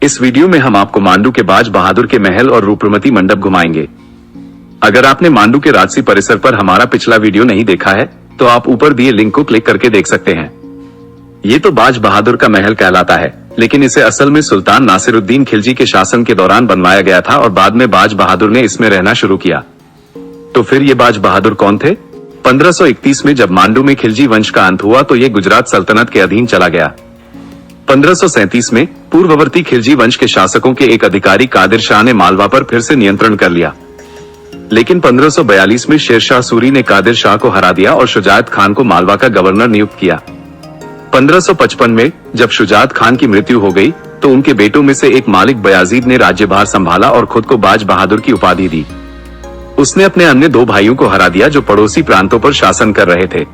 इस वीडियो में हम आपको मांडू के बाज बहादुर के महल और रूपमती मंडप घुमाएंगे। अगर आपने मांडू के राजसी परिसर पर हमारा पिछला वीडियो नहीं देखा है तो आप ऊपर दिए लिंक को क्लिक करके देख सकते हैं। ये तो बाज बहादुर का महल कहलाता है, लेकिन इसे असल में सुल्तान नासिरुद्दीन खिलजी के शासन के दौरान बनवाया गया था और बाद में बाज बहादुर ने इसमें रहना शुरू किया। तो फिर ये बाज बहादुर कौन थे? 1531 में जब मांडू में खिलजी वंश का अंत हुआ तो ये गुजरात सल्तनत के अधीन चला गया। 1537 में पूर्ववर्ती खिलजी वंश के शासकों के एक अधिकारी कादिर शाह ने मालवा पर फिर से नियंत्रण कर लिया, लेकिन 1542 में शेरशाह सूरी ने कादिर शाह को हरा दिया और शुजात खान को मालवा का गवर्नर नियुक्त किया। 1555 में जब शुजात खान की मृत्यु हो गई तो उनके बेटों में से एक मालिक बयाजीद ने राज्यभार संभाला और खुद को बाज बहादुर की उपाधि दी। उसने अपने अन्य दो भाइयों को हरा दिया जो पड़ोसी प्रांतों पर शासन कर रहे थे।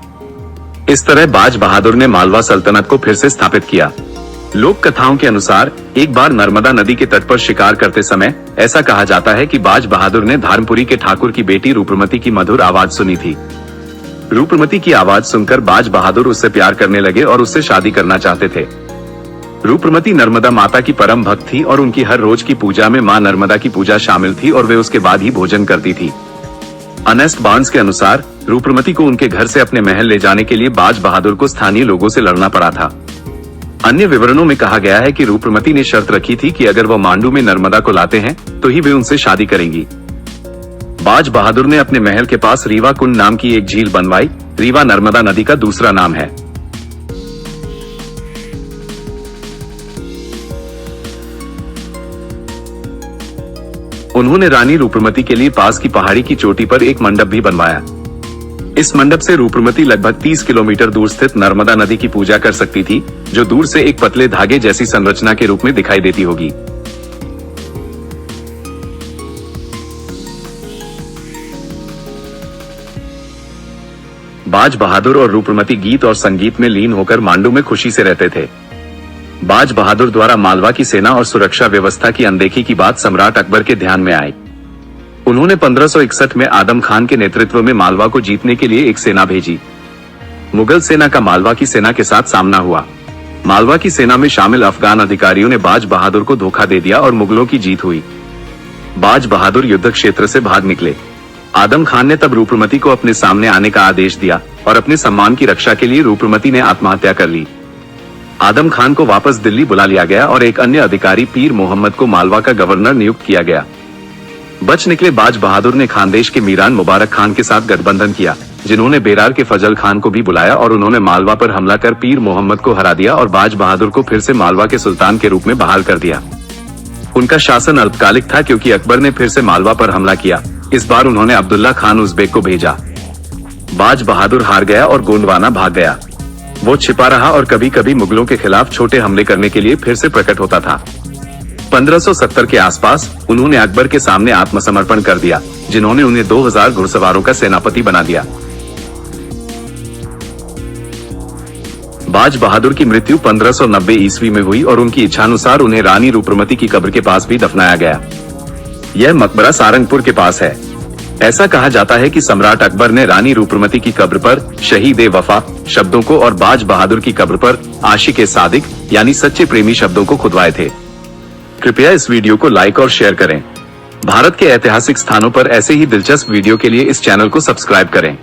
इस तरह बाज बहादुर ने मालवा सल्तनत को फिर से स्थापित किया। लोक कथाओं के अनुसार एक बार नर्मदा नदी के तट पर शिकार करते समय ऐसा कहा जाता है कि बाज बहादुर ने धर्मपुरी के ठाकुर की बेटी रूपमती की मधुर आवाज सुनी थी। रूपमती की आवाज सुनकर बाज बहादुर उससे प्यार करने लगे और उससे शादी करना चाहते थे। रूपमती नर्मदा माता की परम भक्त थी और उनकी हर रोज की पूजा में मां नर्मदा की पूजा शामिल थी और वे उसके बाद ही भोजन करती थी। अर्नेस्ट बार्न्स के अनुसार रूपमती को उनके घर से अपने महल ले जाने के लिए बाज बहादुर को स्थानीय लोगों से लड़ना पड़ा था। अन्य विवरणों में कहा गया है कि रूपमती ने शर्त रखी थी कि अगर वह मांडू में नर्मदा को लाते हैं तो ही वे उनसे शादी करेंगी। बाज बहादुर ने अपने महल के पास रीवा कुंड नाम की एक झील बनवाई। रीवा नर्मदा नदी का दूसरा नाम है। उन्होंने रानी रूपमती के लिए पास की पहाड़ी की चोटी पर एक मंडप भी बनवाया। इस मंडप से रूपमती लगभग 30 किलोमीटर दूर स्थित नर्मदा नदी की पूजा कर सकती थी, जो दूर से एक पतले धागे जैसी संरचना के रूप में दिखाई देती होगी। बाज बहादुर और रूपमती गीत और संगीत में लीन होकर मांडू में खुशी से रहते थे। बाज बहादुर द्वारा मालवा की सेना और सुरक्षा व्यवस्था की अनदेखी की बात सम्राट अकबर के ध्यान में आई। उन्होंने 1561 में आदम खान के नेतृत्व में मालवा को जीतने के लिए एक सेना भेजी। मुगल सेना का मालवा की सेना के साथ सामना हुआ। मालवा की सेना में शामिल अफगान अधिकारियों ने बाज बहादुर को धोखा दे दिया और मुगलों की जीत हुई। बाज बहादुर युद्ध क्षेत्र से भाग निकले। आदम खान ने तब रूपमती को अपने सामने आने का आदेश दिया और अपने सम्मान की रक्षा के लिए रूपमती ने आत्महत्या कर ली। आदम खान को वापस दिल्ली बुला लिया गया और एक अन्य अधिकारी पीर मोहम्मद को मालवा का गवर्नर नियुक्त किया गया। बच निकले बाज बहादुर ने खानदेश के मीरान मुबारक खान के साथ गठबंधन किया, जिन्होंने बेरार के फजल खान को भी बुलाया और उन्होंने मालवा पर हमला कर पीर मोहम्मद को हरा दिया और बाज बहादुर को फिर से मालवा के सुल्तान के रूप में बहाल कर दिया। उनका शासन अल्पकालिक था क्योंकि अकबर ने फिर से मालवा पर हमला किया। इस बार उन्होंने अब्दुल्ला खान उज़्बेक को भेजा। बाज बहादुर हार गया और गोंडवाना भाग गया। वो छिपा रहा और कभी कभी मुगलों के खिलाफ छोटे हमले करने के लिए फिर से प्रकट होता था। 1570 के आसपास उन्होंने अकबर के सामने आत्मसमर्पण कर दिया, जिन्होंने उन्हें 2000 घुड़सवारों का सेनापति बना दिया। बाज बहादुर की मृत्यु 1590 ईस्वी में हुई और उनकी इच्छानुसार उन्हें रानी रूपमती की कब्र के पास भी दफनाया गया। यह मकबरा सारंगपुर के पास है। ऐसा कहा जाता है कि सम्राट अकबर ने रानी रूपमती की कब्र पर शहीद ए वफा शब्दों को और बाज बहादुर की कब्र पर आशिक ए सादिक यानी सच्चे प्रेमी शब्दों को खुदवाए थे। कृपया इस वीडियो को लाइक और शेयर करें। भारत के ऐतिहासिक स्थानों पर ऐसे ही दिलचस्प वीडियो के लिए इस चैनल को सब्सक्राइब करें।